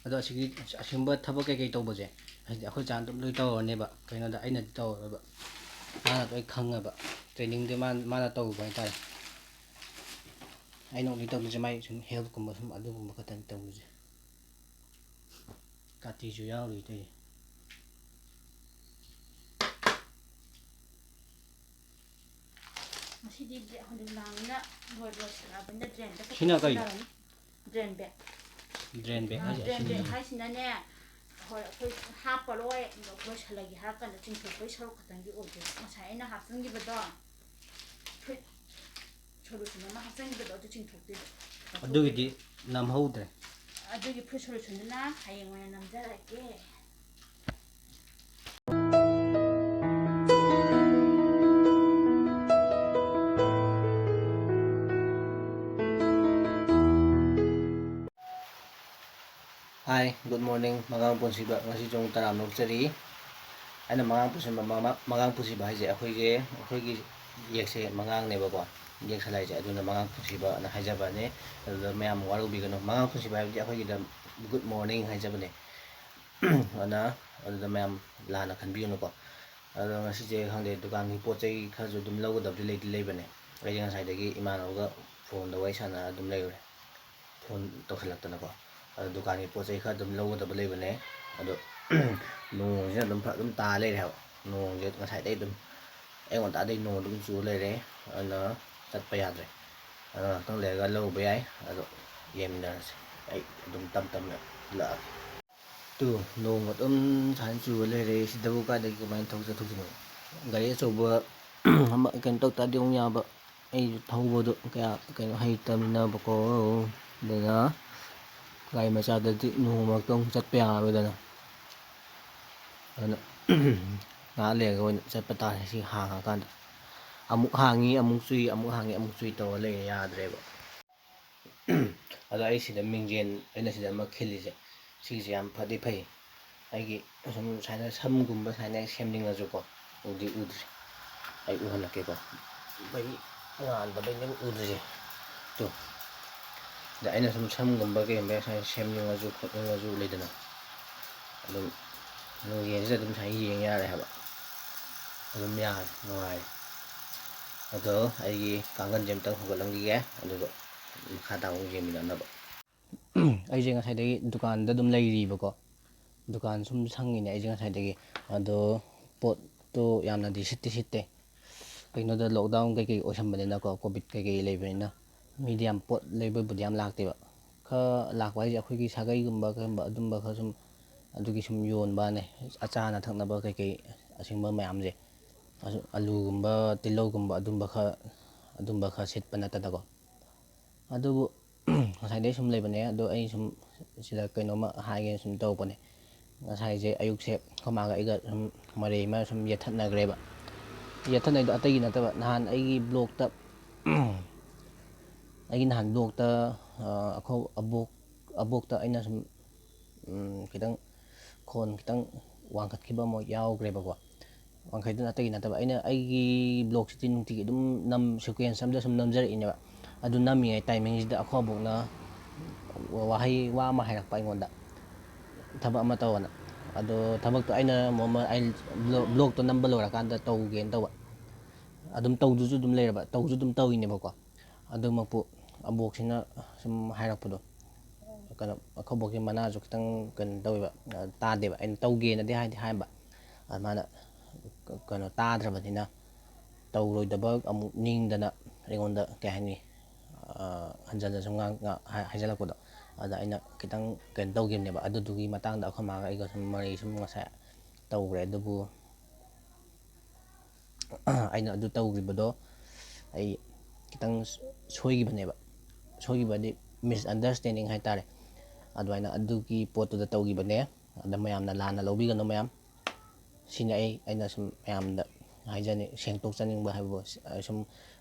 ꯑꯗꯣ ꯑꯁꯤꯒꯨꯝꯕ ꯊꯕꯛ ꯀꯩꯀꯩ ꯇꯧꯕꯁꯦ ꯍꯥꯏꯗꯤ ꯑꯩꯈꯣꯏ ꯆꯥꯅ ꯑꯗꯨꯝ ꯂꯣꯏ ꯇꯧꯔꯅꯦꯕ ꯀꯩꯅꯣꯗ ꯑꯩꯅꯗꯤ ꯇꯧꯔꯣꯏꯕ ꯃꯥꯅ ꯂꯣꯏ ꯈꯪꯉꯕ ꯇ꯭ꯔꯦꯅꯤꯡꯗꯤ ꯃꯥꯅ ꯇꯧꯕ ꯍꯥꯏꯇꯥꯔꯦ ꯑꯩꯅ ꯑꯣꯟꯂꯤ ꯇꯧꯗꯣꯏꯁꯦ ꯃꯥꯏ ꯁꯨꯝ ꯍꯦꯜꯊꯀꯨꯝꯕ ꯁꯨꯝ ꯑꯗꯨꯒꯨꯝꯕ ꯈꯛꯇꯪ ꯇꯧꯗꯣꯏꯁꯦ ꯀꯥꯇꯤꯁꯨ ꯌꯥꯎꯔꯤ ꯇꯧꯏ ꯉꯁꯤꯗꯤ ꯅꯨꯡꯗꯥꯡꯅꯤꯅ ꯂꯣꯏꯁꯤꯜꯂꯛꯑꯕꯅꯤꯅ ꯗ꯭ꯔꯦꯟꯗ ꯁꯤꯅ ꯀꯩ ꯗ꯭ꯔꯦꯟ ꯕꯦꯛ ꯗ꯭ꯔꯦꯟ ꯕꯦꯛ ꯍꯥꯏꯁꯦ ꯗ꯭ꯔꯦꯟ ꯑꯁꯤꯅꯤ ꯕꯦꯛ ꯍꯥꯏꯁꯤꯅꯅꯦ ꯍꯣꯏ ꯑꯩꯈꯣꯏ ꯍꯥꯞꯄꯔꯣꯏ ꯂꯣꯏꯁꯤꯜꯂꯒꯦ ꯍꯥꯏꯔ ꯀꯥꯟꯗ ꯆꯤꯡꯊꯣꯛꯄꯒꯤ ꯁꯔꯨꯛ ꯈꯛꯇꯪꯒꯤ ꯑꯣꯏꯗꯣꯏꯕ ꯉꯁꯥꯏ ꯑꯩꯅ ꯍꯥꯞꯆꯤꯟꯈꯤꯕꯗꯣ ꯐꯨꯏꯠ ꯁꯣꯂꯨꯁꯟ ꯑꯃ ꯍꯥꯞꯆꯤꯟꯈꯤꯕꯗꯣ ꯑꯗꯨ ꯆꯤꯡꯊꯣꯛꯇꯣꯏꯕ ꯑꯗꯨꯒꯤꯗꯤ ꯅꯝꯍꯧꯗ꯭ꯔꯦ ꯑꯗꯨꯒꯤ ꯐꯨꯏꯠ ꯁꯣꯂꯨꯁꯟꯗꯨꯅ ꯍꯌꯦꯡ ꯑꯣꯏꯅ ꯅꯝꯖꯔꯒꯦ ꯍꯥꯏ ꯒꯨꯗ ꯃꯣꯔꯅꯤꯡ ꯃꯉꯥꯡ ꯄꯨꯟꯁꯤꯕ ꯉꯁꯤ ꯆꯣꯡ ꯇꯔꯥ ꯅꯣꯛꯆꯔꯤ ꯑꯩꯅ ꯃꯉꯥꯡ ꯄꯨꯟꯁꯤꯕ ꯍꯥꯏꯁꯦ ꯑꯩꯈꯣꯏꯒꯤ ꯌꯦꯛꯁꯦ ꯃꯉꯥꯡꯅꯦꯕꯀꯣ ꯌꯦꯛ ꯁꯂꯥꯏꯁꯦ ꯑꯗꯨꯅ ꯃꯉꯥꯡ ꯄꯨꯟꯁꯤꯕꯅ ꯍꯥꯏꯖꯕꯅꯦ ꯑꯗꯨꯗ ꯃꯌꯥꯝ ꯋꯥꯔꯧꯕꯤꯒꯅꯨ ꯃꯉꯥꯡ ꯄꯨꯟꯁꯤꯕ ꯍꯥꯏꯕꯗꯤ ꯑꯩꯈꯣꯏꯒꯤꯗ ꯒꯨꯗ ꯃꯣꯔꯅꯤꯡ ꯍꯥꯏꯖꯕꯅꯦ ꯑꯗꯨꯗ ꯃꯌꯥꯝ ꯂꯥꯟꯅ ꯈꯟꯕꯤꯒꯅꯨꯀꯣ ꯑꯗꯣ ꯉꯁꯤꯁꯦ ꯈꯪꯗꯦ ꯗꯨꯀꯥꯟꯒꯤ ꯄꯣꯠ ꯆꯩ ꯈꯔꯁꯨ ꯑꯗꯨꯝ ꯂꯧꯒꯗꯕꯗꯤ ꯂꯩꯕꯅꯦ ꯑꯩꯁꯦ ꯉꯁꯥꯏꯗꯒꯤ ꯏꯃꯥꯟꯅꯕꯒ ꯐꯣꯟꯗ ꯋꯥꯔꯤ ꯁꯥꯟꯅꯔ ꯑꯗꯨꯝ ꯂꯩꯔꯨꯔꯦ ꯐꯣꯟ ꯇꯧꯁꯤꯜꯂꯛꯇꯅꯀꯣ ꯑꯗꯣ ꯗꯨꯀꯥꯟꯒꯤ ꯄꯣꯠ ꯆꯩ ꯈꯔ ꯑꯗꯨꯝ ꯂꯧꯒꯗꯕ ꯂꯩꯕꯅꯦ ꯑꯗꯣ ꯅꯣꯡꯁꯤꯅ ꯑꯗꯨꯝ ꯇꯥ ꯂꯩꯔꯦ ꯍꯥꯏꯕ ꯅꯣꯡꯁꯦ ꯉꯁꯥꯏꯗꯩ ꯑꯗꯨꯝ ꯑꯌꯨꯛ ꯉꯟꯇꯥꯗꯩ ꯅꯣꯡ ꯑꯗꯨꯝ ꯆꯨ ꯂꯩꯔꯦ ꯑꯗꯨꯅ ꯆꯠꯄ ꯌꯥꯗ꯭ꯔꯦ ꯑꯗꯣ ꯉꯥꯛꯇꯪ ꯂꯩꯔꯒ ꯂꯧꯕ ꯌꯥꯏ ꯑꯗꯣ ꯌꯦꯡꯃꯤꯟꯅꯔꯁꯦ ꯑꯩ ꯑꯗꯨꯝ ꯇꯞ ꯇꯞꯅ ꯂꯥꯛꯑꯒꯦ ꯇꯨ ꯅꯣꯡ ꯑꯗꯨꯝ ꯁꯨꯃꯥꯏꯅ ꯆꯨꯔ ꯂꯩꯔꯦ ꯁꯤꯗꯕꯨ ꯀꯥꯏꯗꯒꯤ ꯀꯃꯥꯏꯅ ꯆꯠꯊꯣꯛꯇꯣꯏꯅꯣ ꯒꯥꯔꯤ ꯑꯆꯧꯕ ꯑꯃ ꯀꯩꯅꯣ ꯇꯧ ꯇꯥꯔꯗꯤ ꯑꯃꯨꯛ ꯌꯥꯕ ꯑꯩꯁꯨ ꯊꯧꯕꯗꯣ ꯀꯌꯥ ꯀꯩꯅꯣ ꯍꯩꯇꯕꯅꯤꯅꯕꯀꯣ ꯑꯗꯨꯅ ꯒꯥꯔꯤ ꯃꯆꯥꯗꯗꯤ ꯅꯣꯡ ꯃꯔꯛꯇ ꯑꯃꯨꯛ ꯆꯠꯄ ꯌꯥꯔꯔꯣꯏꯗꯅ ꯑꯗꯨꯅ ꯉꯥꯏꯍꯥꯛ ꯂꯩꯔꯒ ꯑꯣꯏꯅ ꯆꯠꯄ ꯇꯥꯔꯦ ꯁꯤ ꯍꯥꯡꯉꯀꯥꯟꯗ ꯑꯃꯨꯛ ꯍꯥꯡꯉꯤ ꯑꯃꯨꯛ ꯆꯨꯏ ꯑꯃꯨꯛ ꯍꯥꯡꯉꯤ ꯑꯃꯨꯛ ꯆꯨꯏ ꯇꯧꯔ ꯂꯩꯔꯦ ꯌꯥꯗ꯭ꯔꯦꯕ ꯑꯗꯣ ꯑꯩ ꯁꯤꯗ ꯃꯤꯡꯖꯦꯜ ꯑꯩꯅ ꯁꯤꯗ ꯑꯃ ꯈꯤꯜꯂꯤꯁꯦ ꯁꯤꯁꯦ ꯌꯥꯝ ꯐꯗꯤ ꯐꯩ ꯑꯩꯒꯤ ꯁꯨꯝ ꯁꯨꯃꯥꯏꯅ ꯁꯝꯒꯨꯝꯕ ꯁꯨꯃꯥꯏꯅ ꯁꯦꯝꯅꯤꯡꯉꯁꯨꯀꯣ ꯎꯗꯤ ꯎꯗ꯭ꯔꯤ ꯑꯩ ꯎꯍꯜꯂꯛꯀꯦꯀꯣ ꯃꯩ ꯉꯥꯟꯕꯗꯩꯅꯦꯕ ꯎꯗ꯭ꯔꯤꯁꯦ ꯇꯨ ꯑꯗ ꯑꯩꯅ ꯁꯨꯝ ꯁꯝꯒꯨꯝꯕ ꯀꯩꯒꯨꯝꯕ ꯁꯨꯃꯥꯏꯅ ꯁꯦꯝꯅꯤꯡꯉꯁꯨ ꯈꯣꯠꯅꯤꯡꯉꯁꯨ ꯂꯩꯗꯅ ꯑꯗꯨꯝ ꯃꯤꯡꯖꯦꯜꯁꯤꯗ ꯑꯗꯨꯝ ꯁꯨꯃꯥꯏꯅ ꯌꯦꯡ ꯌꯥꯔꯦ ꯍꯥꯏꯕ ꯑꯗꯨꯝ ꯌꯥꯔꯦ ꯅꯨꯡꯉꯥꯏꯔꯦ ꯑꯗꯣ ꯑꯩꯒꯤ ꯀꯥꯡꯒꯟꯁꯦ ꯑꯝꯇꯪ ꯍꯧꯒꯠꯂꯝꯈꯤꯒꯦ ꯑꯗꯨꯒ ꯃꯈꯥ ꯇꯥꯕ ꯑꯃꯨꯛ ꯌꯦꯡꯃꯤꯟꯅꯅꯕ ꯑꯩꯁꯦ ꯉꯁꯥꯏꯗꯒꯤ ꯗꯨꯀꯥꯟꯗ ꯑꯗꯨꯝ ꯂꯩꯔꯤꯕꯀꯣ ꯗꯨꯀꯥꯟ ꯁꯨꯝ ꯁꯪꯉꯤꯅꯦ ꯑꯩꯁꯦ ꯉꯁꯥꯏꯗꯒꯤ ꯑꯗꯣ ꯄꯣꯠꯇꯣ ꯌꯥꯝꯅꯗꯤ ꯁꯤꯠꯇꯦ ꯀꯩꯅꯣꯗ ꯂꯣꯛꯗꯥꯎꯟ ꯀꯩꯀꯩ ꯑꯣꯏꯁꯟꯕꯅꯤꯅꯀꯣ ꯀꯣꯚꯤꯠ ꯀꯩꯀꯩ ꯂꯩꯕꯅꯤꯅ ꯃꯤꯗꯤ ꯌꯥꯝ ꯄꯣꯠ ꯂꯩꯕꯕꯨꯗꯤ ꯌꯥꯝ ꯂꯥꯛꯇꯦꯕ ꯈꯔ ꯂꯥꯛꯄ ꯍꯥꯏꯁꯦ ꯑꯩꯈꯣꯏꯒꯤ ꯁꯥꯒꯩꯒꯨꯝꯕ ꯀꯩꯒꯨꯝꯕ ꯑꯗꯨꯝꯕ ꯈꯔ ꯁꯨꯝ ꯑꯗꯨꯒꯤ ꯁꯨꯝ ꯌꯣꯟꯕꯅꯦ ꯑꯆꯥꯅ ꯊꯛꯅꯕ ꯀꯩꯀꯩ ꯑꯁꯤꯒꯨꯝꯕ ꯃꯌꯥꯝꯁꯦ ꯑꯂꯨꯒꯨꯝꯕ ꯇꯤꯜꯍꯧꯒꯨꯝꯕ ꯑꯗꯨꯝꯕ ꯈꯔ ꯁꯤꯠꯄ ꯅꯠꯇꯅꯀꯣ ꯑꯗꯨꯕꯨ ꯉꯁꯥꯏꯗꯩ ꯁꯨꯝ ꯂꯩꯕꯅꯦ ꯑꯗꯣ ꯑꯩ ꯁꯨꯝ ꯁꯤꯗ ꯀꯩꯅꯣꯝꯃ ꯍꯥꯏꯒꯦꯅ ꯁꯨꯝ ꯇꯧꯔꯛꯄꯅꯦ ꯉꯁꯥꯏꯁꯦ ꯑꯌꯨꯛꯁꯦ ꯑꯩꯈꯣꯏ ꯃꯥꯒ ꯑꯩꯒ ꯁꯨꯝ ꯃꯔꯩ ꯑꯃ ꯁꯨꯝ ꯌꯦꯠꯊꯠꯅꯈ꯭ꯔꯦꯕ ꯌꯦꯠꯊꯠꯅꯩꯗꯣ ꯑꯇꯩꯒꯤ ꯅꯠꯇꯕ ꯅꯍꯥꯟ ꯑꯩꯒꯤ ꯕ꯭ꯂꯣꯛꯇ ꯑꯩꯈꯣꯏ ꯑꯕꯣꯛꯇ ꯑꯩꯅ ꯁꯨꯝ ꯈꯤꯇꯪ ꯈꯣꯟ ꯈꯤꯇꯪ ꯋꯥꯡꯈꯠꯈꯤꯕ ꯑꯃ ꯌꯥꯎꯈ꯭ꯔꯦꯕꯀꯣ ꯋꯥꯡꯈꯩꯗꯨꯅ ꯑꯇꯩꯒꯤ ꯅꯠꯇꯕ ꯑꯩꯒꯤ ꯕ꯭ꯂꯣꯛꯁꯤꯗꯤ ꯅꯨꯡꯇꯤꯒꯤ ꯑꯗꯨꯝ ꯁꯤꯀ꯭ꯋꯦꯟꯁ ꯑꯝꯗ ꯁꯨꯝ ꯅꯝꯖꯔꯛꯏꯅꯦꯕ ꯑꯗꯨ ꯅꯝꯃꯤꯉꯩ ꯇꯥꯏꯃꯤꯡꯁꯤꯗ ꯑꯩꯈꯣꯏ ꯑꯕꯣꯛꯅ ꯋꯥ ꯑꯃ ꯍꯥꯏꯔꯛꯄ ꯑꯩꯉꯣꯟꯗ ꯊꯕꯛ ꯑꯃ ꯇꯧꯑꯣꯅ ꯑꯗꯣ ꯊꯕꯛꯇꯣ ꯑꯩꯅ ꯕ꯭ꯂꯣꯛꯇꯣ ꯅꯝꯕ ꯂꯣꯏꯔꯀꯥꯟꯗ ꯇꯧꯒꯦꯅ ꯇꯧꯕ ꯑꯗꯨꯝ ꯇꯧꯗꯨꯁꯨ ꯑꯗꯨꯝ ꯂꯩꯔꯕ ꯇꯧꯁꯨ ꯑꯗꯨꯝ ꯇꯧꯔꯤꯅꯦꯕꯀꯣ ꯑꯗꯨꯃꯛꯄꯨ ꯑꯕꯣꯛꯁꯤꯅ ꯁꯨꯝ ꯍꯥꯏꯔꯛꯄꯗꯣ ꯀꯩꯅꯣ ꯑꯩꯈꯣꯏꯕꯣꯛꯀꯤ ꯃꯅꯥꯁꯨ ꯈꯤꯇꯪ ꯀꯩꯅꯣ ꯇꯧꯋꯦꯕ ꯇꯥꯗꯦꯕ ꯑꯩꯅ ꯇꯧꯒꯦꯅꯗꯤ ꯍꯥꯏꯕ ꯃꯥꯅ ꯀꯩꯅꯣ ꯇꯥꯗ꯭ꯔꯕꯅꯤꯅ ꯇꯧꯔꯣꯏꯗꯕ ꯑꯃꯨꯛ ꯅꯤꯡꯗꯅ ꯑꯩꯉꯣꯟꯗ ꯀꯩ ꯍꯥꯏꯅꯤ ꯍꯟꯖꯟ ꯍꯟꯖꯟ ꯁꯨꯝ ꯍꯥꯏꯖꯜꯂꯛꯄꯗꯣ ꯑꯗ ꯑꯩꯅ ꯈꯤꯇꯪ ꯀꯩꯅꯣ ꯇꯧꯈꯤꯕꯅꯦꯕ ꯑꯗꯨꯗꯨꯒꯤ ꯃꯇꯥꯡꯗ ꯑꯩꯈꯣꯏ ꯃꯥꯒ ꯑꯩꯒ ꯁꯨꯝ ꯃꯔꯩ ꯁꯨꯝ ꯉꯁꯥꯏ ꯇꯧꯈ꯭ꯔꯦ ꯑꯗꯨꯕꯨ ꯑꯩꯅ ꯑꯗꯨ ꯇꯧꯈꯤꯕꯗꯣ ꯑꯩ ꯈꯤꯇꯪ ꯁꯣꯏꯈꯤꯕꯗꯤ ꯃꯤꯁꯑꯟꯗꯔꯁꯇꯦꯟꯗꯤꯡ ꯍꯥꯏꯇꯥꯔꯦ ꯑꯗꯨꯃꯥꯏꯅ ꯑꯗꯨꯒꯤ ꯄꯣꯠꯇꯨꯗ ꯇꯧꯈꯤꯕꯅꯦ ꯑꯗ ꯃꯌꯥꯝꯅ ꯂꯥꯟꯅ ꯂꯧꯕꯤꯒꯅꯨ ꯃꯌꯥꯝ ꯁꯤꯅꯤ ꯑꯩꯅ ꯁꯨꯝ ꯃꯌꯥꯝꯗ ꯁꯦꯡꯇꯣꯛꯆꯅꯤꯡꯕ ꯍꯥꯏꯕꯕꯨ ꯁꯨꯝ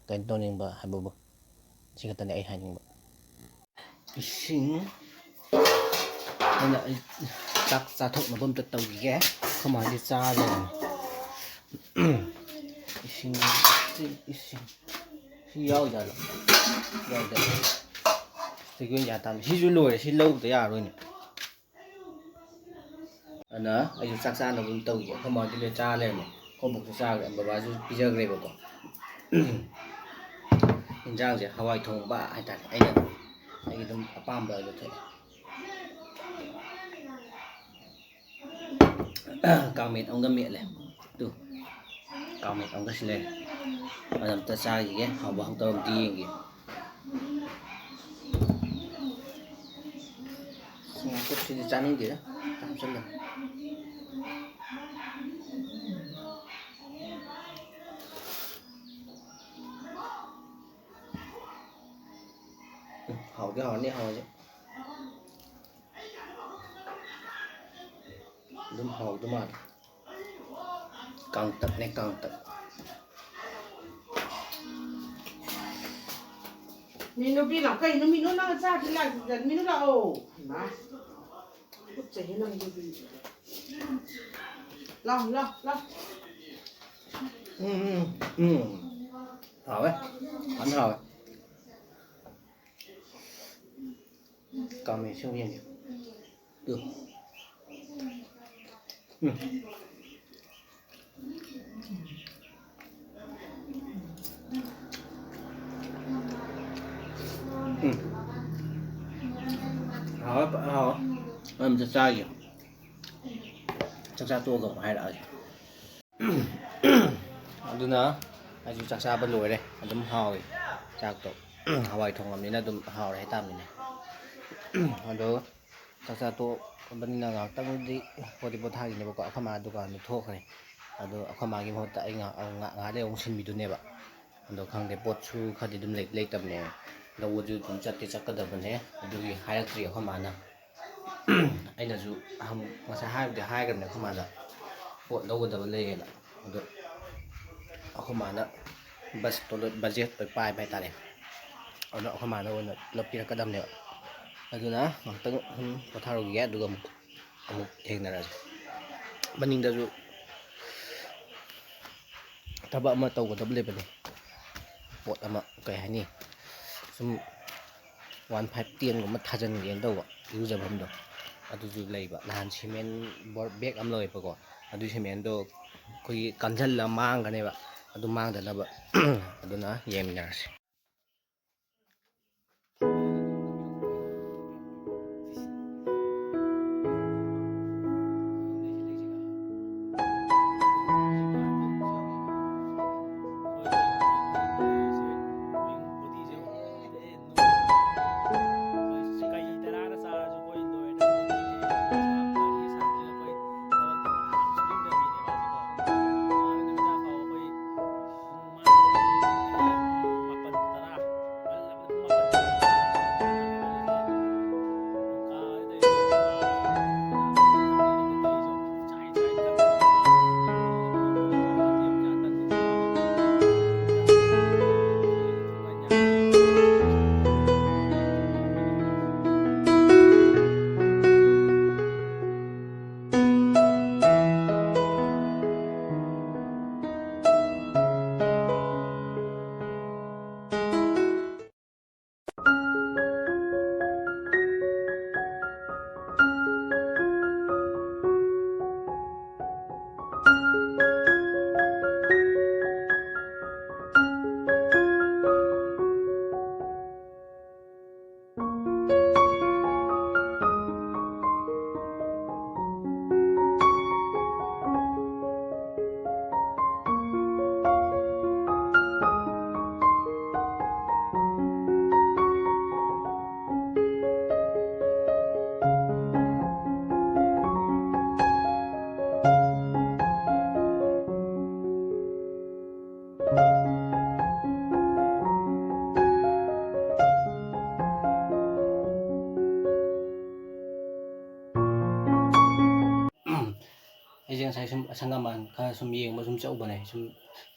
ꯀꯩꯅꯣ ꯇꯧꯅꯤꯡꯕ ꯍꯥꯏꯕꯕꯨ ꯁꯤ ꯈꯛꯇꯅꯤ ꯑꯩ ꯍꯥꯏꯅꯤꯡꯕ ꯏꯁꯤꯡ ꯑꯩꯅ ꯆꯥꯛ ꯆꯥꯊꯣꯛꯅꯕ ꯑꯝꯇ ꯇꯧꯈꯤꯒꯦ ꯀꯃꯥꯏꯅ ꯆꯥꯗꯣꯏꯅꯣ ꯏꯁꯤꯡ ꯁꯤ ꯌꯥꯎꯖꯥꯠꯂꯣ ꯌꯥꯎꯗꯦ ꯁꯤꯁꯨ ꯂꯣꯏꯔꯦ ꯁꯤ ꯂꯧꯗ ꯌꯥꯔꯔꯣꯏꯅꯦ ꯑꯗꯨꯅ ꯑꯩꯁꯨ ꯆꯥꯛ ꯆꯥꯅꯕ ꯑꯗꯨꯝ ꯇꯧꯈꯤꯒꯦ ꯑꯩꯈꯣꯏ ꯃꯥꯗꯤ ꯂꯣꯏ ꯆꯥ ꯂꯩꯔꯝꯃꯦ ꯑꯩꯈꯣꯏꯕꯨꯛꯁꯨ ꯆꯥꯈ꯭ꯔꯦ ꯕꯕꯥꯁꯨ ꯄꯤꯖꯈ꯭ꯔꯦꯕꯀꯣ ꯏꯟꯖꯥꯡꯁꯦ ꯍꯋꯥꯏ ꯊꯣꯡꯕ ꯍꯥꯏꯇꯥꯔꯦ ꯑꯩꯒꯤ ꯑꯗꯨꯝ ꯑꯄꯥꯝꯕ ꯑꯗꯨ ꯊꯣꯛꯑꯦ ꯀꯥꯡꯃꯦꯠ ꯑꯃꯒ ꯃꯦꯠꯂꯦ ꯑꯗꯨ ꯀꯥꯡꯃꯦꯠ ꯑꯃꯒ ꯁꯤ ꯂꯩꯔꯦ ꯑꯗꯨ ꯑꯝꯇ ꯆꯥꯈꯤꯒꯦ ꯍꯥꯎꯕ ꯍꯥꯎꯇꯕ ꯑꯝꯇ ꯌꯦꯡꯒꯦ ꯉꯥꯀꯨꯞꯁꯤꯗꯤ ꯆꯥꯅꯤꯡꯗꯦꯗ ꯍꯥꯞꯆꯜꯂꯦ hầu hòn đi hầu chứ đúng hầu đúng mà càng tật này càng tật Minu bilang kay minu na sa sila minu na ma kut sa hinang gabi la hầu ấy ăn hầu ấy cầm này siêu viên được hầu em chắc sai gì chắc tua gồng hay là gì ꯑꯗꯨꯅ ꯑꯩꯁꯨ ꯆꯥꯛ ꯆꯥꯕ ꯂꯣꯏꯔꯦ ꯑꯗꯨꯝ ꯍꯥꯎꯋꯤ ꯆꯥꯛꯇꯣ ꯍꯋꯥꯏ ꯊꯣꯡꯉꯕꯅꯤꯅ ꯑꯗꯨꯝ ꯍꯥꯎꯔꯦ ꯍꯥꯏꯇꯥꯕꯅꯤꯅꯦ ꯑꯗꯣ ꯆꯥꯛ ꯆꯥ ꯇꯣꯛꯑꯕꯅꯤꯅ ꯉꯥꯏꯍꯥꯛꯇꯪꯗꯤ ꯄꯣꯊꯥꯈꯤꯅꯦꯕꯀꯣ ꯑꯩꯈꯣꯏ ꯃꯥ ꯗꯨꯀꯥꯟꯗ ꯊꯣꯛꯈ꯭ꯔꯦ ꯑꯗꯣ ꯑꯩꯈꯣꯏ ꯃꯥꯒꯤ ꯃꯍꯨꯠꯇ ꯑꯩ ꯉꯥꯏꯍꯥꯛ ꯂꯩ ꯑꯃꯨꯛ ꯁꯤꯟꯕꯤꯗꯨꯅꯦꯕ ꯑꯗꯣ ꯈꯪꯗꯦ ꯄꯣꯠꯁꯨ ꯈꯔꯗꯤ ꯑꯗꯨꯝ ꯂꯩꯇꯕꯅꯦ ꯂꯧꯕꯁꯨ ꯑꯗꯨꯝ ꯆꯠꯀꯗꯕꯅꯦ ꯑꯗꯨꯒꯤ ꯍꯥꯏꯔꯛꯇ꯭ꯔꯤ ꯑꯩꯈꯣꯏ ꯃꯥꯅ ꯑꯩꯅꯁꯨ ꯉꯁꯥই ꯍꯥꯏꯕꯗꯤ ꯍꯥꯏꯈ꯭ꯔꯕꯅꯦ ꯑꯩꯈꯣꯏ ꯃꯥꯗ ꯄꯣꯠ ꯂꯧꯒꯗꯕ ꯂꯩꯌꯦꯅ ꯑꯗꯣ ꯑꯩꯈꯣꯏ ꯃꯥꯅ ꯕꯖꯦꯠ ꯂꯣꯏ ꯄꯥꯏꯕ ꯍꯥꯏꯇꯥꯔꯦ ꯑꯗꯨꯅ ꯑꯩꯈꯣꯏ ꯃꯥꯅ ꯑꯣꯏꯅ ꯄꯨꯂꯞ ꯄꯤꯔꯛꯀꯗꯕꯅꯦꯕ ꯑꯗꯨꯅ ꯉꯥꯛꯇꯪ ꯄꯣꯊꯥꯔꯨꯈꯤꯒꯦ ꯑꯗꯨꯒ ꯑꯃꯨꯛ ꯊꯦꯡꯅꯔꯁꯦ ꯃꯅꯤꯡꯗꯁꯨ ꯊꯕꯛ ꯑꯃ ꯇꯧꯒꯗꯕ ꯂꯩꯕꯅꯦ ꯄꯣꯠ ꯑꯃ ꯀꯩ ꯍꯥꯏꯅꯤ ꯁꯨꯝ 1510 ꯊꯥꯖꯤꯟꯒꯦꯅ ꯇꯧꯕ ꯏꯔꯨꯖꯐꯝꯗꯣ ꯑꯗꯨꯁꯨ ꯂꯩꯕ ꯅꯍꯥꯟ ꯁꯤꯃꯦꯟ ꯕꯦꯒ ꯑꯃ ꯂꯧꯋꯦꯕꯀꯣ ꯑꯗꯨꯒꯤ ꯁꯤꯃꯦꯟꯗꯣ ꯑꯩꯈꯣꯏꯒꯤ ꯀꯟꯓꯜꯂꯒ ꯃꯥꯡꯒꯅꯦꯕ ꯑꯗꯨ ꯃꯥꯡꯗꯅꯕ ꯑꯗꯨꯅ ꯌꯦꯡꯃꯤꯟꯅꯔꯁꯤ ꯑꯩꯁꯦ ꯉꯁꯥꯏ ꯁꯨꯝ ꯑꯁꯪ ꯑꯃꯥꯟ ꯈꯔ ꯁꯨꯝ ꯌꯦꯡꯕ ꯁꯨꯝ ꯆꯠꯎꯕꯅꯦ ꯁꯨꯝ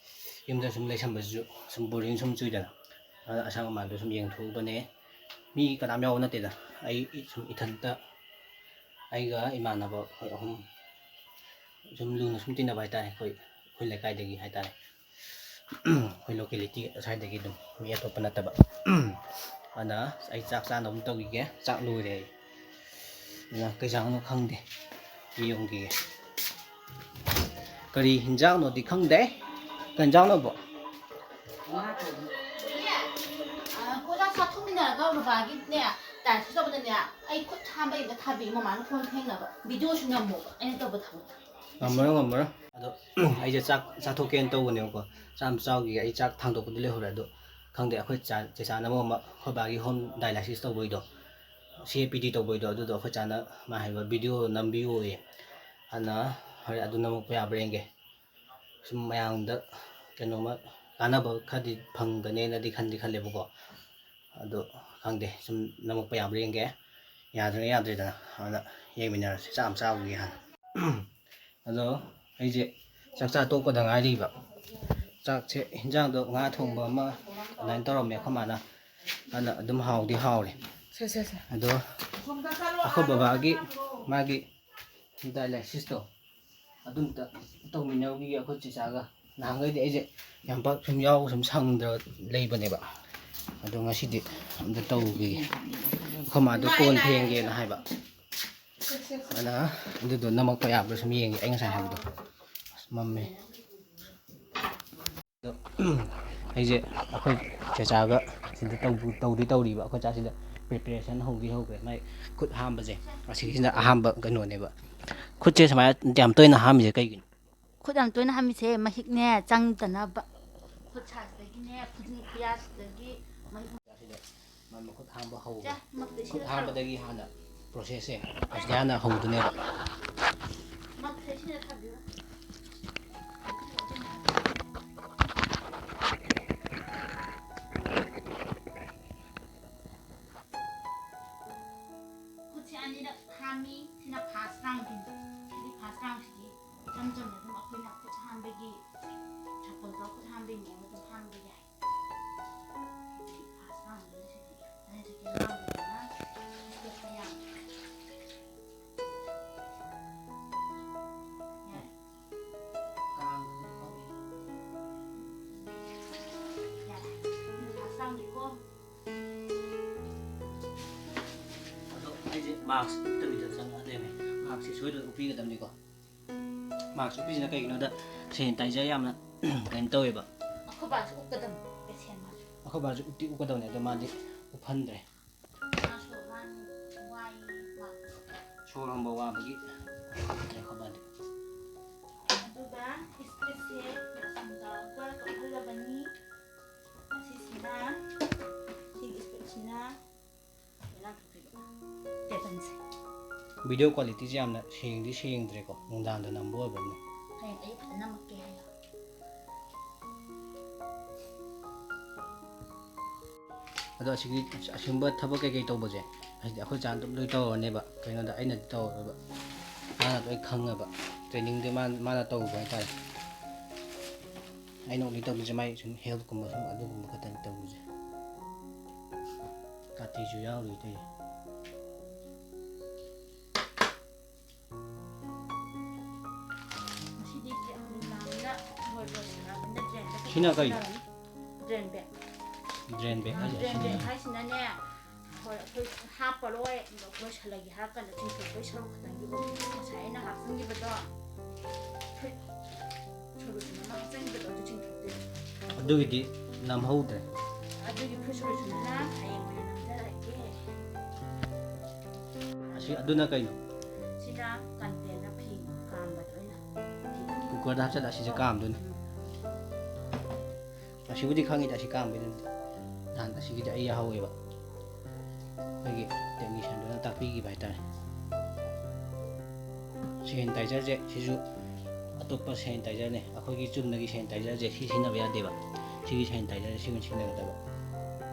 ꯌꯨꯝꯗ ꯁꯨꯝ ꯂꯩꯁꯟꯕꯁꯤꯁꯨ ꯁꯨꯝ ꯕꯣꯔꯤꯡ ꯁꯨꯝ ꯆꯨꯏꯗꯅ ꯑꯗꯨꯅ ꯑꯁꯪ ꯑꯃꯥꯟꯗꯣ ꯁꯨꯝ ꯌꯦꯡꯊꯣꯛꯎꯕꯅꯦ ꯃꯤ ꯀꯅꯥꯝ ꯌꯥꯎꯕ ꯅꯠꯇꯦꯗ ꯑꯩ ꯁꯨꯝ ꯏꯊꯟꯇ ꯑꯩꯒ ꯏꯃꯥꯟꯅꯕ ꯑꯩꯈꯣꯏ ꯑꯍꯨꯝ ꯁꯨꯝ ꯂꯨꯅ ꯁꯨꯝ ꯇꯤꯟꯅꯕ ꯍꯥꯏꯇꯥꯔꯦ ꯑꯩꯈꯣꯏ ꯂꯩꯀꯥꯏꯗꯒꯤ ꯍꯥꯏꯇꯥꯔꯦ ꯑꯩꯈꯣꯏ ꯂꯣꯀꯦꯂꯤꯇꯤ ꯑꯁ꯭ꯋꯥꯏꯗꯒꯤ ꯑꯗꯨꯝ ꯃꯤ ꯑꯇꯣꯞꯄ ꯅꯠꯇꯕ ꯑꯗꯨꯅ ꯑꯩ ꯆꯥꯛ ꯆꯥꯅꯕ ꯇꯧꯈꯤꯒꯦ ꯆꯥꯛ ꯂꯣꯏꯔꯦ ꯑꯩ ꯑꯗꯨꯅ ꯀꯩ ꯆꯥꯡꯅꯣ ꯈꯪꯗꯦ ꯌꯦꯡꯈꯤꯒꯦ ꯀꯔꯤ ꯍꯤꯟꯖꯥꯡꯅꯣꯗꯤ ꯈꯪꯗꯦ ꯀꯩ ꯍꯤꯟꯖꯥꯡꯅꯣꯕꯣ ꯀꯣꯏꯂꯥꯁ ꯆꯥꯊꯣꯛꯃꯤꯟꯅꯔꯒ ꯕꯕꯥꯒꯤꯅꯦ ꯗꯥꯏꯠꯁꯨ ꯇꯧꯕꯗꯅꯦ ꯑꯩ ꯈꯨꯠ ꯍꯥꯝꯕ ꯏꯕ ꯊꯥꯕꯤ ꯃꯃꯥꯅ ꯐꯣꯟ ꯐꯦꯡꯅꯕ ꯚꯤꯗꯤꯑꯣꯁꯨ ꯅꯝꯃꯣꯕ ꯑꯩꯅ ꯇꯧꯕ ꯊꯕꯛꯇ ꯉꯝꯃꯔꯣꯏ ꯑꯗꯣ ꯑꯩꯁꯦ ꯆꯥꯛ ꯆꯥꯊꯣꯛꯀꯦꯅ ꯇꯧꯕꯅꯦꯕꯀꯣ ꯆꯥꯛ ꯆꯥꯎꯈꯤꯒꯦ ꯑꯩ ꯆꯥꯛ ꯊꯥꯡꯗꯣꯛꯄꯗꯤ ꯂꯩꯍꯧꯔꯦ ꯑꯗꯣ ꯈꯪꯗꯦ ꯑꯩꯈꯣꯏ ꯆꯦꯆꯥꯅ ꯑꯃ ꯑꯩꯈꯣꯏ ꯕꯥꯒꯤ ꯍꯣꯝ ꯗꯥꯏꯂꯥꯏꯁꯤꯁ ꯇꯧꯕꯩꯗꯣ CAPD ꯇꯧꯕꯩꯗꯣ ꯑꯗꯨꯗꯣ ꯑꯩꯈꯣꯏ ꯆꯥꯅ ꯃꯥ ꯍꯥꯏꯕ ꯚꯤꯗꯤꯑꯣ ꯅꯝꯕꯤꯌꯣꯌꯦ ꯑꯗꯨꯅ ꯍꯣꯔꯦꯟ ꯑꯗꯨ ꯅꯝꯃꯛꯄ ꯌꯥꯕ꯭ꯔꯥ ꯌꯦꯡꯒꯦ ꯁꯨꯝ ꯃꯌꯥꯝꯗ ꯀꯩꯅꯣꯝꯃ ꯀꯥꯟꯅꯕ ꯈꯔꯗꯤ ꯐꯪꯒꯅꯦꯅꯗꯤ ꯈꯜꯂꯦꯕꯀꯣ ꯑꯗꯣ ꯈꯪꯗꯦ ꯁꯨꯝ ꯅꯝꯃꯛꯄ ꯌꯥꯕ꯭ꯔꯥ ꯌꯦꯡꯒꯦ ꯌꯥꯗ꯭ꯔꯦꯗꯅ ꯑꯗꯨꯅ ꯌꯦꯡꯃꯤꯟꯅꯔꯁꯤ ꯆꯥꯛ ꯑꯃ ꯆꯥꯎꯒꯦ ꯍꯥꯟꯅ ꯑꯗꯣ ꯑꯩꯁꯦ ꯆꯥꯛꯆꯥ ꯇꯣꯛꯄꯗ ꯉꯥꯏꯔꯤꯕ ꯆꯥꯛꯁꯦ ꯍꯤꯟꯖꯥꯡꯗꯣ ꯉꯥ ꯊꯣꯡꯕ ꯑꯃ ꯑꯗꯨꯃꯥꯏꯅ ꯇꯧꯔꯝꯃꯦ ꯑꯩꯈꯣꯏ ꯃꯥꯅ ꯑꯗꯨꯅ ꯑꯗꯨꯝ ꯍꯥꯎꯗꯤ ꯍꯥꯎꯔꯦ ꯑꯗꯣ ꯑꯩꯈꯣꯏ ꯕꯕꯥꯒꯤ ꯃꯥꯒꯤ ꯗꯥꯏꯂꯥꯏꯁꯤꯁꯇꯣ ꯑꯗꯨꯝꯇ ꯇꯧꯃꯤꯟꯅꯧꯈꯤꯒꯦ ꯑꯩꯈꯣꯏ ꯆꯤꯆꯥꯒ ꯅꯍꯥꯟꯈꯩꯗꯤ ꯑꯩꯁꯦ ꯌꯥꯝ ꯄꯥꯛ ꯁꯨꯝ ꯌꯥꯎꯕ ꯁꯨꯝ ꯁꯪꯗ꯭ꯔ ꯂꯩꯕꯅꯦꯕ ꯑꯗꯣ ꯉꯁꯤꯗꯤ ꯑꯝꯇ ꯇꯧꯈꯤꯒꯦ ꯑꯩꯈꯣꯏ ꯃꯥꯗꯣ ꯀꯣꯟ ꯐꯦꯡꯒꯦꯅ ꯍꯥꯏꯕ ꯑꯗꯨꯅ ꯑꯗꯨꯗꯣ ꯅꯝꯃꯛꯄ ꯌꯥꯕ꯭ꯔꯥ ꯁꯨꯝ ꯌꯦꯡꯒꯦ ꯑꯩ ꯉꯁꯥꯏ ꯍꯥꯏꯕꯗꯣ ꯑꯁ ꯃꯝꯃꯦ ꯑꯗꯣ ꯑꯩꯁꯦ ꯑꯩꯈꯣꯏ ꯆꯦꯆꯥꯒ ꯁꯤꯗ ꯇꯧꯔꯤꯕ ꯑꯩꯈꯣꯏ ꯆꯥꯁꯤꯗ ꯄ꯭ꯔꯤꯄꯦꯔꯦꯁꯟ ꯍꯧꯈ꯭ꯔꯦ ꯃꯥꯏ ꯈꯨꯠ ꯍꯥꯝꯕꯁꯦ ꯑꯁꯤꯒꯤꯁꯤꯅ ꯑꯍꯥꯟꯕ ꯀꯩꯅꯣꯅꯦꯕ ꯈꯨꯠꯁꯦ ꯁꯨꯃꯥꯏꯅ ꯌꯥꯝ ꯇꯣꯏꯅ ꯍꯥꯝꯃꯤꯁꯦ ꯀꯩꯒꯤꯅꯣ ꯈꯨꯠ ꯌꯥꯝ ꯇꯣꯏꯅ ꯍꯥꯝꯃꯤꯁꯦ ꯃꯍꯤꯛꯅꯦ ꯆꯪꯗꯅꯕ ꯈꯨꯠ ꯁꯥꯁꯤꯗꯒꯤꯅꯦ ꯈꯨꯖꯤꯟ ꯈꯨꯌꯥꯁꯤꯗꯒꯤ ꯃꯍꯤꯛ ꯃꯈꯨꯠ ꯍꯥꯝꯕ ꯍꯧꯕ ꯈꯨꯠ ꯍꯥꯝꯕꯗꯒꯤ ꯍꯥꯟꯅ ꯄ꯭ꯔꯣꯁꯦꯁꯁꯦ ꯑꯁꯤꯗ ꯍꯥꯟꯅ ꯍꯧꯗꯣꯏꯅꯦꯕ ꯈꯨꯠꯁꯦ ꯑꯅꯤꯔꯛ ꯍꯥꯝꯃꯤ ꯁꯤꯅ ꯐꯥꯔꯁ ꯔꯥꯎꯟꯒꯤꯅꯤ ꯁꯤꯗꯤ ꯐꯥꯔꯁ ꯔꯥꯎꯟꯁꯤꯗꯤ ꯏꯆꯝ ꯆꯝꯅ ꯑꯗꯨꯝ ꯑꯩꯈꯣꯏꯅ ꯈꯨꯠ ꯍꯥꯝꯕꯒꯤ ꯁꯄꯣꯁ ꯈꯨꯠ ꯍꯥꯝꯕꯒꯤ ꯃꯑꯣꯡ ꯑꯗꯨꯝ ꯍꯥꯝꯕ ꯌꯥꯏ ꯐꯥꯔꯁ ꯔꯥꯎꯟꯗꯅ ꯁꯤꯗꯤ ꯑꯗꯩ ꯁꯦꯀꯦꯟ ꯔꯥꯎꯟꯗꯅ ꯏꯁꯇꯦꯞ ꯃꯌꯥꯝ ꯃꯥꯛꯁ ꯎꯞꯇꯕꯤꯗ ꯆꯪꯉꯛꯑꯗꯦꯅꯦ ꯃꯥꯛꯁꯁꯦ ꯁꯣꯏꯗꯅ ꯎꯞꯄꯤꯒꯗꯕꯅꯤꯀꯣ ꯃꯥꯛꯁ ꯎꯞꯄꯤꯁꯤꯅ ꯀꯩꯒꯤꯅꯣꯗ ꯁꯦꯅꯤꯇꯥꯏꯖꯔ ꯌꯥꯝꯅ ꯀꯩꯅꯣ ꯇꯧꯋꯦꯕ ꯑꯩꯈꯣꯏ ꯕꯥꯁꯨ ꯎꯞꯀꯗꯕꯅꯤ ꯄꯦꯁꯦꯟ ꯃꯥꯁꯨ ꯑꯩꯈꯣꯏ ꯕꯥꯁꯨ ꯎꯞꯀꯗꯕꯅꯤ ꯑꯗꯣ ꯃꯥꯗꯤ ꯎꯞꯍꯟꯗ꯭ꯔꯦ ꯁꯣꯔ ꯍꯣꯟꯕ ꯋꯥꯕꯒꯤ ꯑꯩꯈꯣꯏ ꯕꯥꯗꯤ ꯑꯗꯨꯒ ꯏꯁꯇ꯭ꯔꯤꯞꯁꯦ ꯇꯧꯔꯒ ꯇꯧꯍꯜꯂꯕꯅꯤ ꯑꯁꯤꯁꯤꯅ ꯁꯤꯒꯤ ꯏꯁꯇ꯭ꯔꯤꯞꯁꯤꯅ ꯇꯦꯕꯟꯁꯦ ꯚꯤꯗꯤꯑꯣ ꯀ꯭ꯋꯥꯂꯤꯇꯤꯁꯦ ꯌꯥꯝꯅ ꯁꯦꯡꯗ꯭ꯔꯦꯀꯣ ꯅꯨꯡꯗꯥꯡꯗ ꯅꯝꯕ ꯑꯣꯏꯕꯅꯤꯅ ꯍꯌꯦꯡ ꯑꯩ ꯐꯖꯅ ꯅꯝꯃꯛꯀꯦ ꯍꯥꯏꯌꯣ ꯑꯗꯣ ꯑꯁꯤꯒꯨꯝꯕ ꯊꯕꯛ ꯀꯩꯀꯩ ꯇꯧꯕꯁꯦ ꯍꯥꯏꯗꯤ ꯑꯩꯈꯣꯏ ꯆꯥꯅ ꯑꯗꯨꯝ ꯂꯣꯏ ꯇꯧꯔꯅꯦꯕ ꯀꯩꯅꯣꯗ ꯑꯩꯅꯗꯤ ꯇꯧꯔꯔꯣꯏꯕ ꯃꯥꯅ ꯂꯣꯏ ꯈꯪꯉꯕ ꯇ꯭ꯔꯦꯅꯤꯡꯗꯤ ꯃꯥꯅ ꯇꯧꯕ ꯍꯥꯏꯇꯥꯔꯦ ꯑꯩꯅ ꯑꯣꯟꯂꯤ ꯇꯧꯗꯣꯏꯁꯦ ꯃꯥꯏ ꯁꯨꯝ ꯍꯦꯜꯊꯀꯨꯝꯕ ꯁꯨꯝ ꯑꯗꯨꯒꯨꯝꯕ ꯈꯛꯇꯪ ꯇꯧꯗꯣꯏꯁꯦ ꯀꯥꯇꯤꯁꯨ ꯌꯥꯎꯔꯤ ꯇꯧꯏ ꯁꯤꯅ ꯀꯩ ꯗ꯭ꯔꯦꯟ ꯕꯦꯛ ꯗ꯭ꯔꯦꯟ ꯕꯦꯛ ꯍꯥꯏꯁꯤꯅꯅꯦ ꯍꯣꯏ ꯑꯩꯈꯣꯏ ꯍꯥꯞꯄꯔꯣꯏ ꯂꯣꯏꯁꯤꯜꯂꯒꯦ ꯍꯥꯏꯔ ꯀꯥꯟꯗ ꯆꯤꯡꯊꯣꯛꯄꯩ ꯁꯔꯨꯛ ꯈꯛꯇꯪꯒꯤ ꯑꯣꯏꯗꯣꯏꯅꯤ ꯉꯁꯥꯏ ꯑꯩꯅ ꯍꯥꯞꯆꯤꯟꯈꯤꯕꯗꯣ ꯐꯨꯠ ꯁꯣꯂꯨꯁꯟ ꯑꯃ ꯍꯥꯞꯆꯤꯟꯈꯤꯕꯗꯣ ꯑꯗꯨ ꯆꯤꯡꯊꯣꯛꯇꯣꯏꯅꯤ ꯑꯗꯨꯒꯤꯗꯤ ꯅꯝꯍꯧꯗ꯭ꯔꯦ ꯑꯗꯨꯒꯤ ꯐꯨꯠ ꯁꯣꯂꯨꯁꯟꯗꯨꯅ ꯍꯌꯦꯡ ꯑꯣꯏꯅ ꯅꯝꯖꯔꯒꯦ ꯑꯗꯨꯅ ꯀꯩꯅꯣ ꯁꯤꯅ ꯀꯟꯇꯦꯟꯅ ꯐꯤ ꯀꯥꯝꯕꯗ ꯑꯣꯏꯅ ꯀꯨꯀꯔꯗ ꯍꯥꯞꯆꯤꯜꯂ ꯑꯁꯤꯁꯦ ꯀꯥꯝꯗꯣꯏꯅꯤ ꯑꯁꯤꯕꯨꯗꯤ ꯈꯪꯉꯤꯗ ꯑꯁꯤ ꯀꯥꯝꯕꯩꯗꯨꯗꯤ ꯅꯍꯥꯟ ꯑꯁꯤꯒꯤꯗꯤ ꯑꯩ ꯌꯥꯍꯧꯋꯦꯕ ꯑꯩꯈꯣꯏꯒꯤ ꯇꯦꯛꯅꯤꯁꯤꯌꯥꯟꯗꯨꯅ ꯇꯥꯛꯄꯤꯈꯤꯕ ꯍꯥꯏꯇꯥꯔꯦ ꯁꯦꯅꯤꯇꯥꯏꯖꯔꯁꯦ ꯁꯤꯁꯨ ꯑꯇꯣꯞꯄ ꯁꯦꯅꯤꯇꯥꯏꯖꯔꯅꯦ ꯑꯩꯈꯣꯏꯒꯤ ꯆꯨꯝꯅꯒꯤ ꯁꯦꯅꯤꯇꯥꯏꯖꯔꯁꯦ ꯁꯤ ꯁꯤꯖꯤꯟꯅꯕ ꯌꯥꯗꯦꯕ ꯁꯤꯒꯤ ꯁꯦꯅꯤꯇꯥꯏꯖꯔꯁꯦ ꯁꯤꯒ ꯁꯤꯖꯤꯟꯅꯒꯗꯕ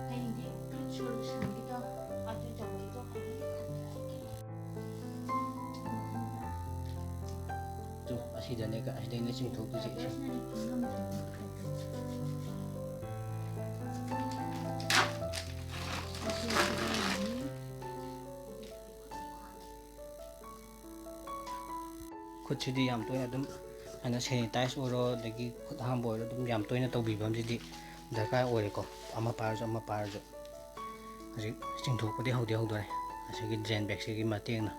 ꯍꯌꯦꯡꯗꯤ ꯐꯨꯠ ꯁꯣꯂꯨꯁꯟꯒꯤꯗꯣ ꯑꯗꯨ ꯇꯧꯕꯒꯤꯗꯣ ꯑꯁꯤꯗꯅꯦ ꯑꯁꯤꯗꯩꯅ ꯆꯤꯡꯊꯣꯛꯇꯣꯏꯁꯦ ꯈꯨꯠꯁꯤꯗꯤ ꯌꯥꯝ ꯇꯣꯏꯅ ꯑꯗꯨꯝ ꯑꯩꯅ ꯁꯦꯅꯤꯇꯥꯏꯁ ꯑꯣꯏꯔꯣ ꯑꯗꯒꯤ ꯈꯨꯠ ꯍꯥꯝꯕ ꯑꯣꯏꯔꯣ ꯑꯗꯨꯝ ꯌꯥꯝ ꯇꯣꯏꯅ ꯇꯧꯕꯤꯕ ꯑꯃꯗꯤ ꯗꯔꯀꯥꯔ ꯑꯣꯏꯔꯦꯀꯣ ꯑꯃ ꯄꯥꯏꯔꯁꯨ ꯍꯧꯖꯤꯛ ꯆꯤꯡꯊꯣꯛꯄꯗꯤ ꯍꯧꯗꯣꯔꯦ ꯑꯁꯤꯒꯤ ꯗ꯭ꯔꯦꯟ ꯕꯦꯛꯁꯤꯒꯤ ꯃꯇꯦꯡꯅ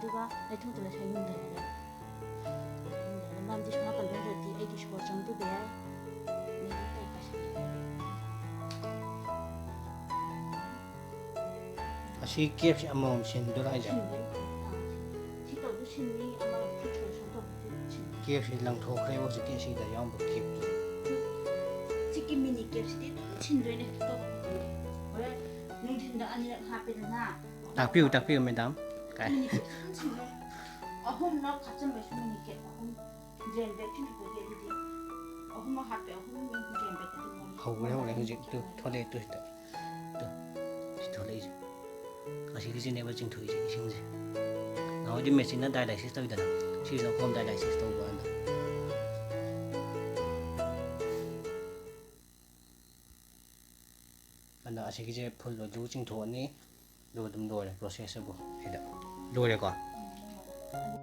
ꯑꯗꯨꯒ ꯂꯩꯊꯣꯛꯇꯅ ꯁꯥꯏ ꯌꯨꯡꯊꯔꯒ ꯃꯔꯝꯗꯤ ꯁꯣꯝ ꯅꯥꯀꯟ ꯂꯣꯝꯗꯗꯤ ꯑꯩꯒꯤ ꯁꯣꯔ ꯆꯪꯗꯕ ꯌꯥꯏ ꯑꯁꯤ ꯀꯦꯞꯁꯦ ꯑꯃꯃꯝ ꯁꯤꯟꯗꯣꯏꯔꯥ ꯍꯥꯏꯁꯦ ꯁꯤ ꯇꯧꯗꯨ ꯁꯤꯟꯅꯤ ꯑꯃ ꯐꯨꯠ ꯁꯣꯜꯂꯦꯁꯟ ꯇꯧꯕꯗꯨ ꯁꯤꯟꯅꯤ ꯀꯦꯞꯁꯦ ꯂꯪꯊꯣꯛꯈ꯭ꯔꯦꯕ ꯍꯧꯖꯤꯛꯀꯤ ꯁꯤꯗ ꯌꯥꯎꯔꯝꯕ ꯀꯦꯞꯇꯨ ꯁꯤꯒꯤ ꯃꯤꯅꯤ ꯀꯦꯞꯁꯤꯗꯤ ꯑꯗꯨꯝ ꯁꯤꯟꯗꯣꯏꯅꯦ ꯇꯧꯕ ꯍꯣꯔꯦꯟ ꯅꯨꯡꯊꯤꯟꯗ ꯑꯅꯤꯔꯛ ꯍꯥꯞꯄꯦꯗꯅ ꯇꯥꯛꯄꯤꯌꯨ ꯃꯦꯗꯥꯝ ꯀꯥꯏ ꯃꯤꯅꯤ ꯀꯦꯞ ꯑꯗꯨꯝ ꯁꯤꯟꯗꯣꯏꯅꯦ ꯑꯍꯨꯝꯂꯛ ꯍꯥꯞꯆꯤꯟꯕꯁꯨ ꯃꯤꯅꯤ ꯀꯦꯞ ꯑꯍꯨꯝ ꯗ꯭ꯔꯦꯟ ꯕꯦꯛ ꯆꯤꯡꯊꯣꯛꯄꯒꯤ ꯑꯗꯨꯗꯤ ꯑꯍꯨꯝꯂꯛ ꯍꯥꯞꯄꯦ ꯑꯍꯨꯝ ꯗ꯭ꯔꯦꯟ ꯕꯦꯛ ꯍꯧꯈ꯭ꯔꯦ ꯍꯧꯖꯤꯛ ꯇꯨ ꯊꯣꯛꯂꯛꯑꯦ ꯇꯨ ꯁꯤꯗ ꯇꯨ ꯁꯤ ꯊꯣꯛꯂꯛꯏꯁꯦ ꯑꯁꯤꯒꯤꯁꯤꯅꯦꯕ ꯆꯤꯡꯊꯣꯛꯏꯁꯦ ꯏꯁꯤꯡꯁꯦ ꯅꯍꯥꯟꯋꯥꯏꯗꯤ ꯃꯦꯆꯤꯟꯅ ꯗꯥꯏꯂꯥꯏꯁꯤꯁ ꯇꯧꯋꯤꯗꯅ ꯁꯤꯁꯤꯅ ꯍꯣꯝ ꯗꯥꯏꯂꯥꯏꯁꯤꯁ ꯇꯧꯕ ꯀꯥꯟꯗ ꯑꯗ ꯑꯁꯤꯒꯤꯁꯦ ꯐꯨꯜ ꯑꯗꯨ ꯆꯤꯡꯊꯣꯛꯑꯅꯤ ꯑꯗꯨꯒ ꯑꯗꯨꯝ ꯂꯣꯏꯔꯦ ꯄ꯭ꯔꯣꯁꯦꯁꯇꯕꯨ ꯁꯤꯗ ꯂꯣꯏꯔꯦꯀꯣ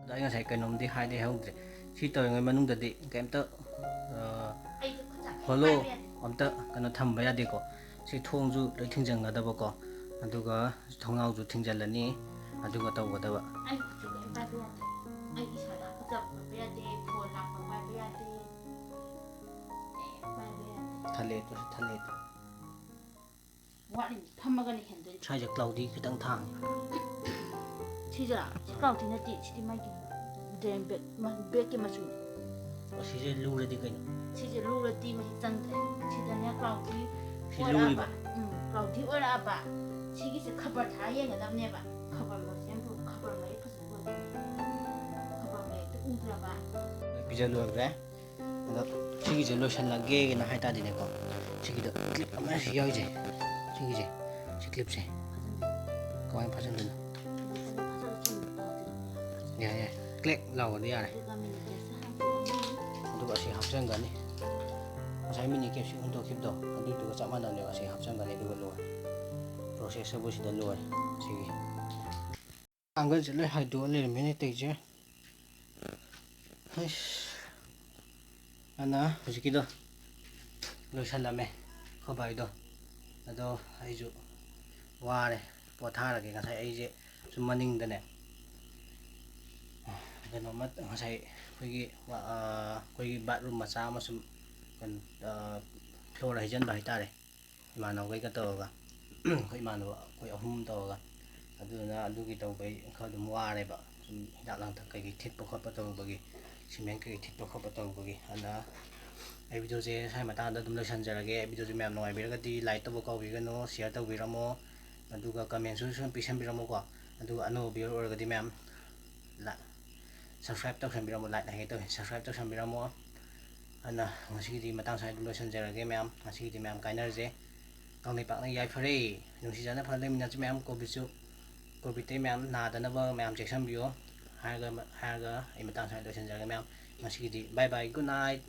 ꯑꯗꯣ ꯑꯩ ꯉꯁꯥꯏ ꯀꯩꯅꯣꯝꯗꯤ ꯍꯥꯏꯍꯧꯗ꯭ꯔꯦ ꯁꯤ ꯇꯧꯔꯤꯉꯩ ꯃꯅꯨꯡꯗꯗꯤ ꯀꯩꯝꯇ ꯍꯣꯂꯣ ꯑꯝꯇ ꯀꯩꯅꯣ ꯊꯝꯕ ꯌꯥꯗꯦꯀꯣ ꯁꯤ ꯊꯣꯡꯁꯨ ꯂꯣꯏ ꯊꯤꯡꯖꯤꯟꯒꯗꯕꯀꯣ ꯑꯗꯨꯒ ꯊꯣꯡꯅꯥꯎꯁꯨ ꯊꯤꯡꯖꯤꯜꯂꯅꯤ ꯑꯗꯨꯒ ꯇꯧꯒꯗꯕ ꯑꯩ ꯏꯁꯥꯗ ꯍꯥꯞꯆꯕ ꯈꯣꯠꯄ ꯌꯥꯗꯦ ꯐꯣꯟ ꯂꯥꯛꯄ ꯄꯥꯏꯕ ꯌꯥꯗꯦ ꯄꯥꯏꯕ ꯌꯥꯗꯦ ꯊꯜꯂꯦ ꯇꯨꯁꯨ ꯊꯜꯂꯦ ꯋꯥꯠꯂꯤ ꯊꯝꯃꯒꯅ ꯍꯦꯟꯗꯣꯏꯅꯤ ꯁ꯭ꯋꯥꯏꯁꯦ ꯀ꯭ꯂꯥꯎꯗꯤ ꯈꯤꯇꯪ ꯊꯥꯡꯉꯦ ꯁꯤꯖꯥ ꯁꯤ ꯀ꯭ꯂꯥꯎꯗꯤ ꯅꯠꯇꯦ ꯁꯤꯗꯤ ꯃꯥꯒꯤ ꯗ꯭ꯔꯦꯟ ꯕꯦꯛꯀꯤ ꯃꯆꯨꯅꯤ ꯑꯁꯤꯁꯦ ꯂꯨꯔꯗꯤ ꯀꯩꯅꯣ ꯁꯤꯁꯦ ꯂꯨꯔꯗꯤ ꯃꯍꯤ ꯆꯪꯗ꯭ꯔꯦ ꯁꯤꯗꯅꯦ ꯀ꯭ꯂꯥꯎꯗꯤ ꯁꯤ ꯑꯣꯏꯔꯛꯑꯕ ꯂꯨꯔꯤꯕ ꯀ꯭ꯂꯥꯎꯗꯤ ꯑꯣꯏꯔꯛꯑꯕ ꯁꯤꯒꯤꯁꯦ ꯈꯕꯔ ꯊꯥꯔ ꯌꯦꯡꯒꯗꯕꯅꯦꯕ ꯈꯕꯔ ꯃꯌꯦꯛ ꯐꯖꯅ ꯈꯕꯔ ꯃꯌꯦꯛꯇ ꯎꯗ꯭ꯔꯕ ꯄꯤꯖ ꯂꯣꯏꯈ꯭ꯔꯦ ꯑꯗꯣ ꯁꯤꯒꯤꯁꯦ ꯂꯣꯏꯁꯤꯜꯂꯒꯦꯅ ꯍꯥꯏꯇꯥꯔꯗꯤꯅꯦꯀꯣ ꯁꯤꯒꯤꯗ ꯀ꯭ꯂꯤꯞ ꯑꯃ ꯌꯥꯎꯔꯤꯁꯦ ꯁꯤꯒꯤꯁꯦ ꯁꯤ ꯀ꯭ꯂꯤꯞꯁꯦ ꯀꯃꯥꯏꯅ ꯐꯥꯖꯤꯟꯗꯣꯏꯅꯣ ꯌꯥꯏ ꯀ꯭ꯂꯦꯛ ꯂꯥꯎꯕꯗꯤ ꯌꯥꯔꯦ ꯑꯗꯨꯒ ꯑꯁꯤ ꯍꯥꯞꯆꯤꯟꯒꯅꯤ ꯉꯁꯥꯏ ꯃꯤꯅꯤ ꯀꯦꯞꯁꯤ ꯍꯨꯟꯗꯣꯛꯈꯤꯕꯗꯣ ꯑꯗꯨꯗꯨꯒ ꯆꯞ ꯃꯥꯟꯅꯕꯅꯦꯕ ꯑꯁꯤ ꯍꯥꯞꯆꯤꯟꯒꯅꯤ ꯑꯗꯨꯒ ꯂꯣꯏꯔꯦ ꯄ꯭ꯔꯣꯁꯦꯁꯇꯕꯨ ꯁꯤꯗ ꯂꯣꯏꯔꯦ ꯁꯤꯒꯤ ꯀꯥꯡꯒꯜꯁꯦ ꯂꯣꯏ ꯍꯥꯏꯗꯣꯛꯑ ꯂꯩꯔꯝꯃꯤꯅꯦ ꯇꯩꯁꯦ ꯑꯗꯨꯅ ꯍꯧꯖꯤꯛꯀꯤꯗꯣ ꯂꯣꯏꯁꯜꯂꯝꯃꯦ ꯈꯣꯏꯕꯥꯏꯗꯣ ꯑꯗꯣ ꯑꯩꯁꯨ ꯋꯥꯔꯦ ꯄꯣꯊꯥꯔꯒꯦ ꯉꯁꯥꯏ ꯑꯩꯁꯦ ꯁꯨꯝ ꯃꯅꯤꯡꯗꯅꯦ ꯀꯩꯅꯣꯝꯃ ꯉꯁꯥꯏ ꯑꯩꯈꯣꯏꯒꯤ ꯕꯥꯠꯔꯨꯝ ꯃꯆꯥ ꯑꯃ ꯁꯨꯝ ꯐ꯭ꯂꯣꯔ ꯍꯩꯖꯤꯟꯕ ꯍꯥꯏꯇꯥꯔꯦ ꯏꯃꯥꯟꯅꯕꯈꯩꯒ ꯇꯧꯔꯒ ꯑꯩꯈꯣꯏ ꯏꯃꯥꯟꯅꯕ ꯑꯩꯈꯣই ꯑꯍꯨꯝ ꯇꯧꯔꯒ ꯑꯗꯨꯗꯨꯅ ꯑꯗꯨꯒꯤ ꯇꯧꯕꯩ ꯈꯔ ꯑꯗꯨꯝ ꯋꯥꯔꯦꯕ ꯁꯨꯝ ꯍꯤꯗꯥꯛ ꯂꯥꯡꯊꯛ ꯀꯩꯀꯩ ꯊꯤꯠꯄ ꯈꯣꯠꯄ ꯇꯧꯕꯒꯤ ꯁꯤꯃꯦꯟ ꯀꯩꯀꯩ ꯊꯤꯠꯄ ꯈꯣꯠꯄ ꯇꯧꯕꯒꯤ ꯑꯗꯨꯅ ꯑꯩ ꯚꯤꯗꯤꯑꯣꯁꯦ ꯁ꯭ꯋꯥꯏ ꯃꯇꯥꯡꯗ ꯑꯗꯨꯝ ꯂꯣꯏꯁꯤꯟꯖꯔꯒꯦ ꯚꯤꯗꯤꯑꯣꯁꯦ ꯃꯌꯥꯝ ꯅꯨꯡꯉꯥꯏꯕꯤꯔꯒꯗꯤ ꯂꯥꯏꯛ ꯇꯧꯕ ꯀꯥꯎꯕꯤꯒꯅꯨ ꯁꯤꯌꯔ ꯇꯧꯕꯤꯔꯝꯃꯣ ꯑꯗꯨꯒ ꯀꯃꯦꯟꯁꯨ ꯁꯨꯝ ꯄꯤꯁꯟꯕꯤꯔꯝꯃꯣꯀꯣ ꯑꯗꯨꯒ ꯑꯅꯧꯕ ꯚꯤডিꯑꯣ ꯑꯣꯏꯔꯒꯗꯤ ꯃꯌꯥꯝ ꯁꯕꯁꯀ꯭ꯔꯥꯏꯕ ꯇꯧꯁꯟꯕꯤꯔꯝꯃꯣ ꯂꯥꯏꯛ ꯍꯥꯏꯒꯦ ꯇꯧꯋꯦ ꯁꯕꯁꯀ꯭ꯔꯥꯏꯕ ꯇꯧꯁꯟꯕꯤꯔꯝꯃꯣ ꯑꯗꯨꯅ ꯉꯁꯤꯒꯤꯗꯤ ꯃꯇꯥꯡ ꯁ꯭ꯋꯥꯏꯗ ꯑꯗꯨꯝ ꯂꯣꯏꯁꯤꯟꯖꯔꯒꯦ ꯃꯌꯥꯝ ꯉꯁꯤꯒꯤꯗꯤ ꯃꯌꯥꯝ ꯀꯥꯏꯅꯔꯁꯦ ꯀꯪꯂꯩꯄꯥꯛꯅ ꯌꯥꯏꯐꯔꯦ ꯅꯨꯡꯁꯤ ꯆꯥꯟꯅ ꯂꯩꯃꯤꯟꯅꯁꯤ ꯃꯌꯥꯝ ꯀꯣꯚꯤꯗꯇꯩ ꯃꯌꯥꯝ ꯅꯥꯗꯅꯕ ꯃꯌꯥꯝ ꯆꯦꯛꯁꯤꯟꯕꯤꯌꯣ ꯍꯥꯏꯔꯒ ꯑꯩ ꯃꯇꯥꯡ ꯁ꯭ꯋꯥꯏꯗ ꯂꯣꯏꯁꯤꯟꯖꯔꯒꯦ ꯃꯌꯥꯝ ꯉꯁꯤꯒꯤꯗꯤ ꯕꯥꯏ ꯕꯥꯏ ꯒꯨꯗ ꯅꯥꯏꯠ